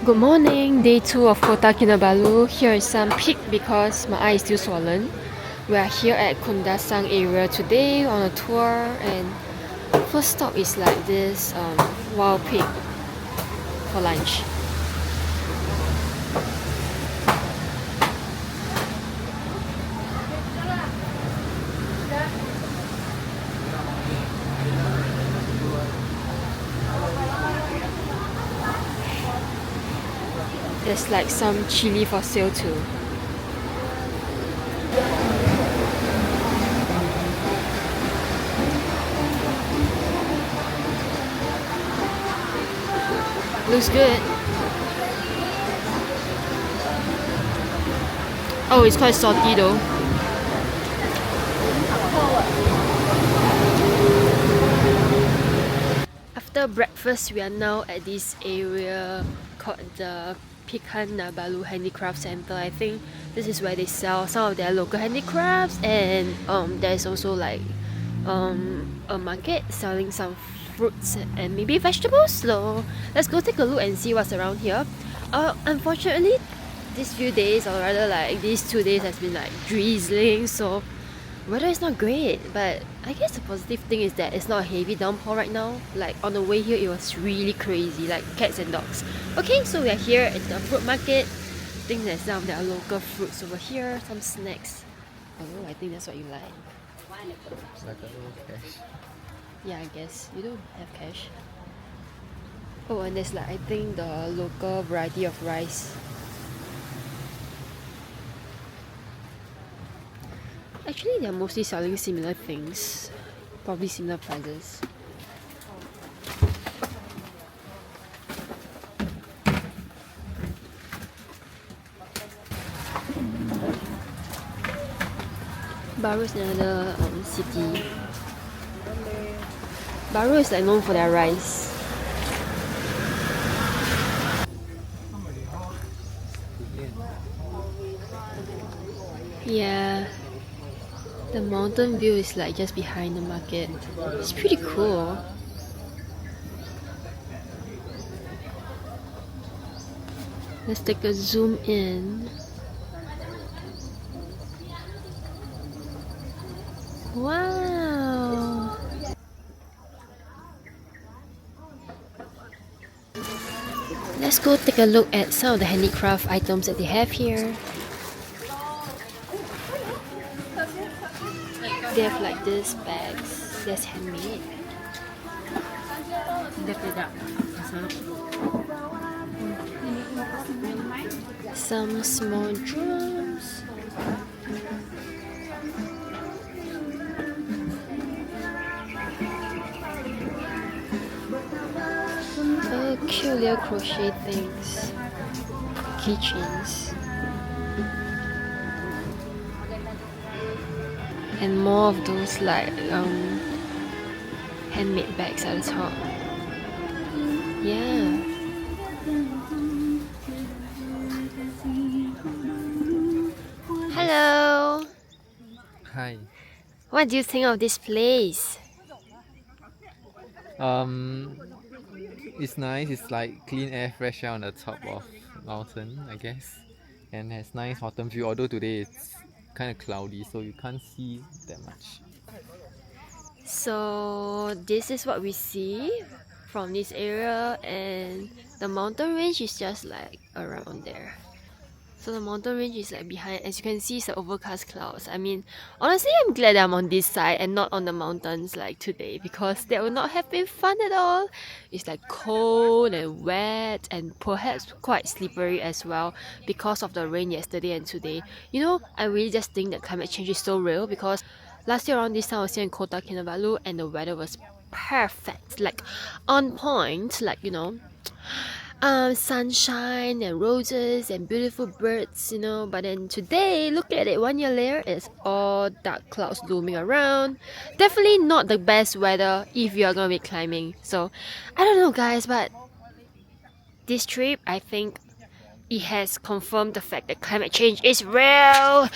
Good morning, day 2 of Kota Kinabalu. Here is some peak because my eye is still swollen. We are here at Kundasang area today on a tour, and first stop is like this wild pig for lunch. There's like some chili for sale too. Looks good. Oh, it's quite salty though. After breakfast, we are now at this area called the Pekan Nabalu Handicraft Center. I think this is where they sell some of their local handicrafts, and there's also like a market selling some fruits and maybe vegetables. So let's go take a look and see what's around here. Unfortunately, these few days, or rather like these 2 days, has been like drizzling, so weather is not great. But I guess the positive thing is that it's not a heavy downpour right now. Like on the way here, it was really crazy, like cats and dogs. Okay, so we are here at the fruit market. I think there's some of their local fruits over here, some snacks. Oh, I think that's what you like. It's like a little cash. Yeah, I guess you don't have cash. Oh, and there's like I think the local variety of rice. Actually, they're mostly selling similar things, probably similar prices. Baru is another city. Baru is like known for their rice. Yeah, the mountain view is like just behind the market. It's pretty cool. Let's take a zoom in. Wow! Let's go take a look at some of the handicraft items that they have here. They have like these bags that's handmade. Some small drums. Cute little crochet things. Keychains. And more of those like handmade bags at the top. Yeah. Hello. Hi. What do you think of this place? It's nice. It's like clean air, fresh air on the top of mountain, I guess, and has nice autumn view. Although today it's kind of cloudy, so you can't see that much. So this is what we see from this area, and the mountain range is just like around there. So the mountain range is like behind. As you can see, it's the overcast clouds. I mean, honestly, I'm glad I'm on this side and not on the mountains like today, because that would not have been fun at all. It's like cold and wet and perhaps quite slippery as well because of the rain yesterday and today. You know, I really just think that climate change is so real, because last year around this time I was here in Kota Kinabalu and the weather was perfect, like on point, like sunshine and roses and beautiful birds, but then today, look at it, 1 year later, it's all dark clouds looming around. Definitely not the best weather if you are gonna be climbing. So I don't know, guys, but this trip, I think it has confirmed the fact that climate change is real.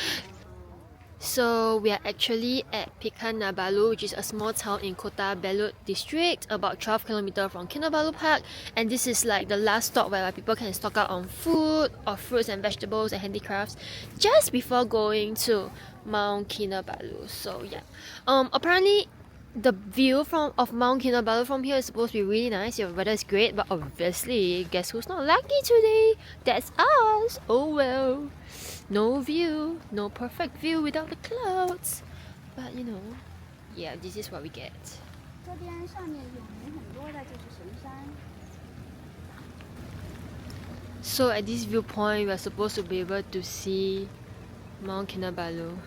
So we are actually at Pekan Nabalu, which is a small town in Kota Belud district, about 12 kilometers from Kinabalu Park. And this is like the last stop where people can stock up on food or fruits and vegetables and handicrafts just before going to Mount Kinabalu. So yeah, apparently the view of Mount Kinabalu from here is supposed to be really nice. Your weather is great, but obviously, guess who's not lucky today? That's us. Oh well. No view, no perfect view without the clouds. But you know, yeah, this is what we get. So at this viewpoint, we are supposed to be able to see Mount Kinabalu.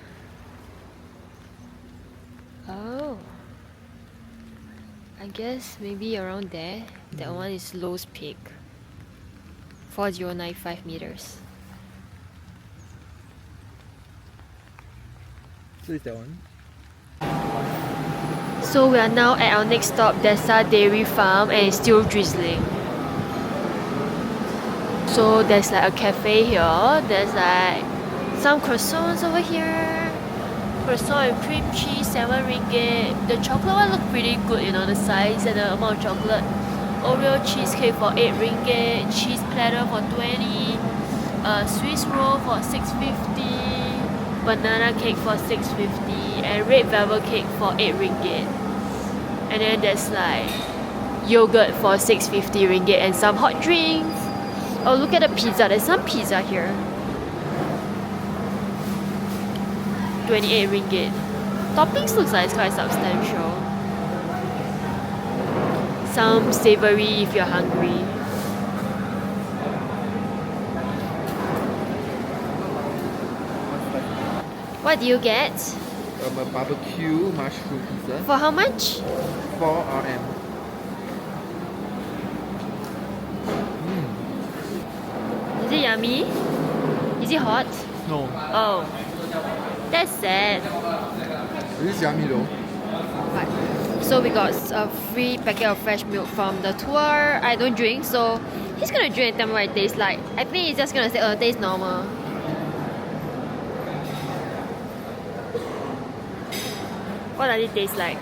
Oh, I guess maybe around there. That one is lowest peak, 4095 meters. So is that one? So we are now at our next stop, Desa Dairy Farm, and it's still drizzling. So there's like a cafe here. There's like some croissants over here. Croissant and cream cheese, 7 ringgit. The chocolate one look pretty good, you know, the size and the amount of chocolate. Oreo cheesecake for 8 ringgit. Cheese platter for 20. Swiss roll for 6.50. Banana cake for 6.50 and red velvet cake for 8 ringgit. And then there's like yogurt for 6.50 ringgit and some hot drinks. Oh, look at the pizza. There's some pizza here. 28 ringgit. Toppings looks like it's quite substantial. Some savory if you're hungry. What do you get? A barbecue mushroom pizza. For how much? 4 RM. Is it yummy? Is it hot? No. Oh, that's sad. It is yummy though. But, so we got a free packet of fresh milk from the tour. I don't drink, so he's gonna drink and tell me what it tastes like. I think he's just gonna say, oh, it tastes normal. What does it taste like?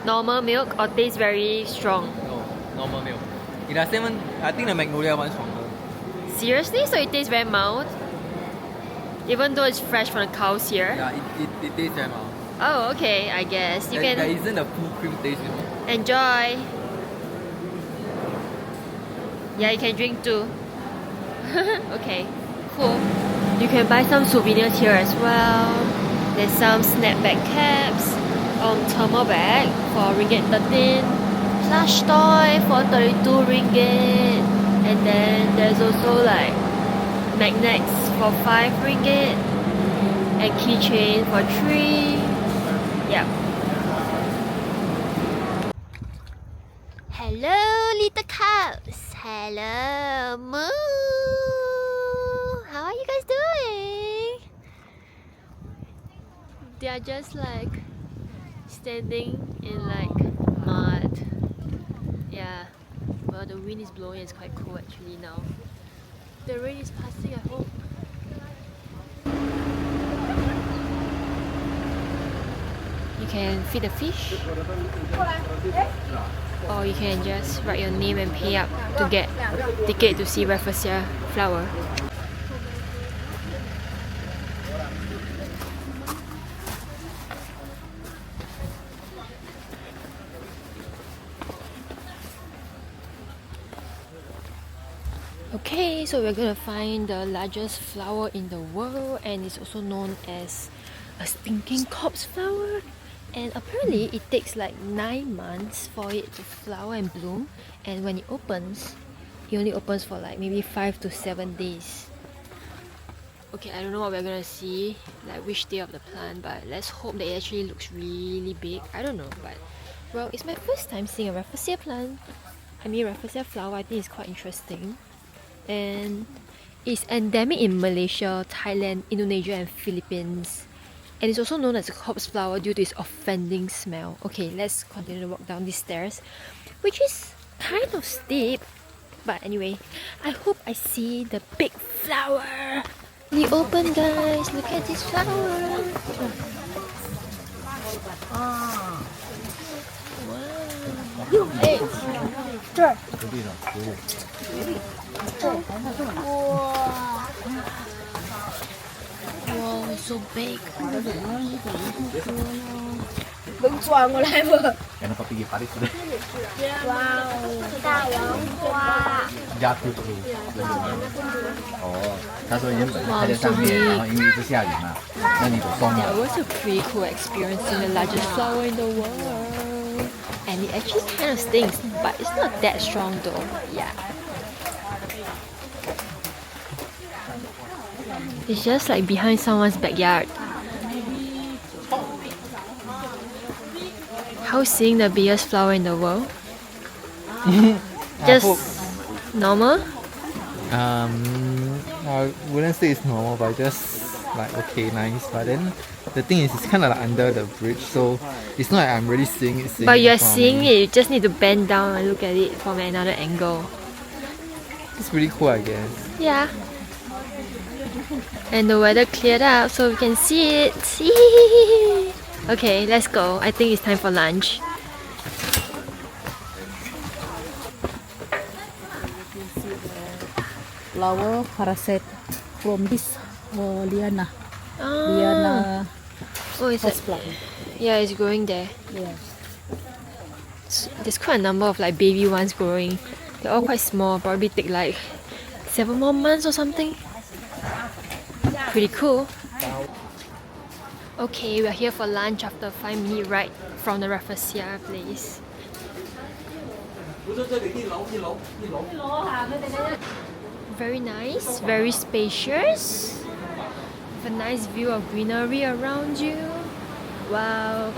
Normal milk or taste very strong? No, normal milk. In the same one, I think the Magnolia one's stronger. Seriously? So it tastes very mild? Even though it's fresh from the cows here? Yeah, it tastes very mild. Oh, okay, I guess. You There can isn't a full cream taste, you know. enjoy. Yeah, you can drink too. Okay, cool. You can buy some souvenirs here as well. There's some snapback caps, thermal bag for ringgit 13, plush toy for 32 ringgit, and then there's also like magnets for 5 ringgit and keychain for 3. Yeah. Hello, little cows. Hello, moo. How are you guys doing? They are just like standing in like mud. Yeah. Well, the wind is blowing. It's quite cool actually now. The rain is passing, I hope. You can feed the fish, or you can just write your name and pay up to get ticket to see Rafflesia flower. Okay, so we're gonna find the largest flower in the world, and it's also known as a stinking corpse flower. And apparently it takes like 9 months for it to flower and bloom, and when it opens, it only opens for like maybe 5 to 7 days. Okay, I don't know what we're gonna see, like which day of the plant, but let's hope that it actually looks really big. I don't know, but well, it's my first time seeing a Rafflesia plant. I mean, Rafflesia flower, I think it's quite interesting. And it's endemic in Malaysia, Thailand, Indonesia and Philippines. And it's also known as a corpse flower due to its offending smell. Okay, let's continue to walk down these stairs, which is kind of steep. But anyway, I hope I see the big flower. We open, guys. Look at this flower. Wow. Hey. Wow, it's so big. Yan ang papigil paris ulit. Jatuh tuh.哦，他说原本它在上面，然后因为一直下雨嘛，那你走松 That 了。 was a pretty cool experience seeing the largest flower in the world. And it actually kind of stings, but it's not that strong though. Yeah. It's just like behind someone's backyard. How's seeing the biggest flower in the world? Just normal? I wouldn't say it's normal, but just like okay, nice. But then the thing is, it's kind of like under the bridge, so it's not like I'm really seeing it. But you're in front of seeing me. it, you just need to bend down and look at it from another angle. It's pretty cool, I guess. Yeah. And the weather cleared up so we can see it. Okay, let's go. I think it's time for lunch. Flower parasite from this liana. Oh, Liana oh it's house like, plant. yeah, it's growing there. Yes. There's quite a number of like baby ones growing. They're all quite small, probably take like 7 more months or something. Pretty cool. Okay, we're here for lunch after a 5-minute ride from the Rafflesia place. Very nice, very spacious. With a nice view of greenery around you. Wow.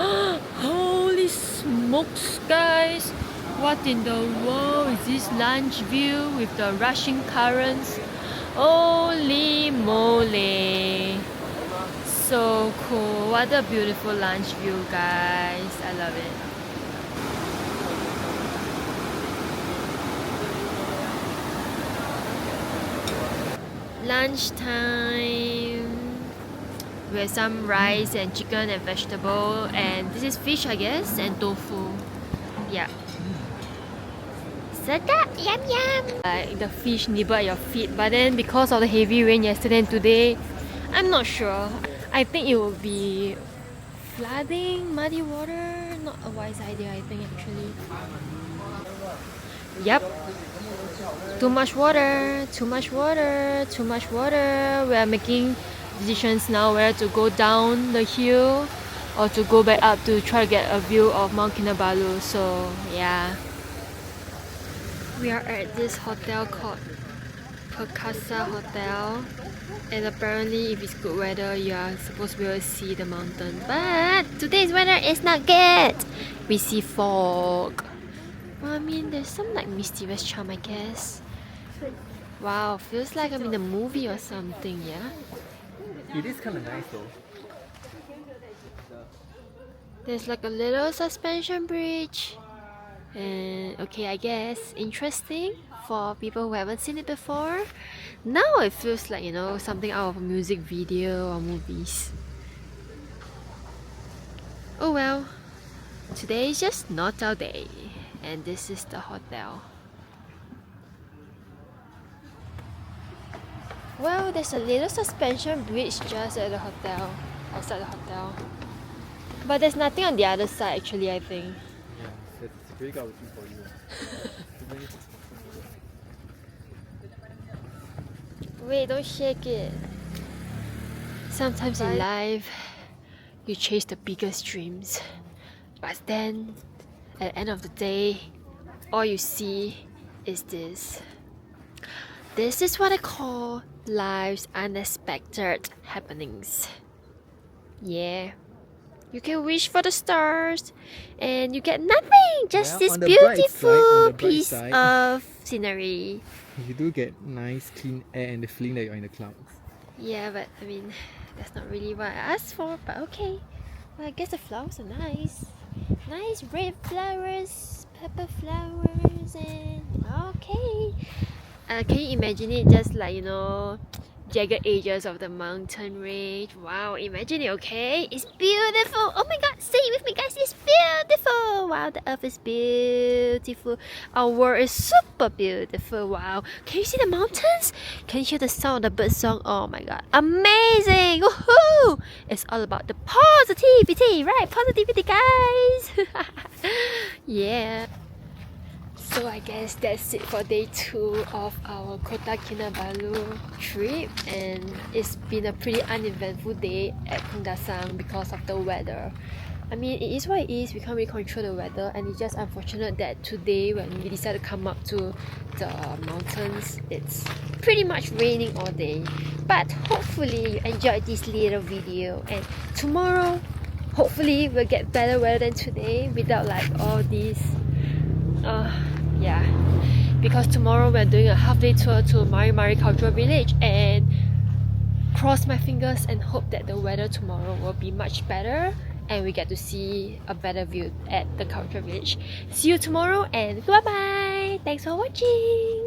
Holy smokes, guys! What in the world is this lunch view with the rushing currents? Holy moly! So cool. What a beautiful lunch view, guys. I love it. Lunchtime. We have some rice and chicken and vegetable, and this is fish, I guess, and tofu. Yeah. Sedap, yum yum. Like the fish nibble at your feet, but then because of the heavy rain yesterday and today, I'm not sure. I think it will be flooding, muddy water. Not a wise idea, I think, actually. Yep. Too much water, too much water, too much water. We are making decisions now whether to go down the hill or to go back up to try to get a view of Mount Kinabalu. So yeah. We are at this hotel called Perkasa Hotel, and apparently if it's good weather you are supposed to be able to see the mountain, but today's weather is not good. We see fog. Well, I mean there's some like mysterious charm, I guess. Wow, feels like I'm in a movie or something. Yeah, It is kind of nice though. there's like a little suspension bridge, and okay, I guess interesting for people who haven't seen it before. Now it feels like, you know, something out of a music video or movies. Oh well, today is just not our day, and this is the hotel. Well, there's a little suspension bridge just at the hotel, outside the hotel. But there's nothing on the other side actually, I think. Yeah, that's a big outing for you. Wait, don't shake it. Sometimes in life, you chase the biggest dreams, but then at the end of the day, all you see is this. This is what I call life's unexpected happenings. Yeah. You can wish for the stars and you get nothing, just Well, this on the bright beautiful side- on the bright piece side- of scenery. You do get nice clean air and the feeling that you're in the clouds. Yeah, but I mean, that's not really what I asked for, but okay. Well, I guess the flowers are nice. Nice red flowers, pepper flowers, and okay. Can you imagine it just like, you know, jagged edges of the mountain range. Wow, imagine it, okay? It's beautiful. Oh my god, say it with me, guys. It's beautiful. Wow, the earth is beautiful. Our world is super beautiful. Wow, can you see the mountains? Can you hear the sound of the bird song? Oh my god, amazing. Woohoo! It's all about the positivity, right? Positivity, guys. Yeah. So I guess that's it for day 2 of our Kota Kinabalu trip, and it's been a pretty uneventful day at Kundasang because of the weather. I mean, it is what it is, we can't really control the weather, and it's just unfortunate that today when we decided to come up to the mountains, it's pretty much raining all day. But hopefully you enjoyed this little video, and tomorrow hopefully we'll get better weather than today without like all these yeah, because tomorrow we're doing a half-day tour to Mari Mari Cultural Village, and cross my fingers and hope that the weather tomorrow will be much better and we get to see a better view at the cultural village. See you tomorrow and bye bye. Thanks for watching.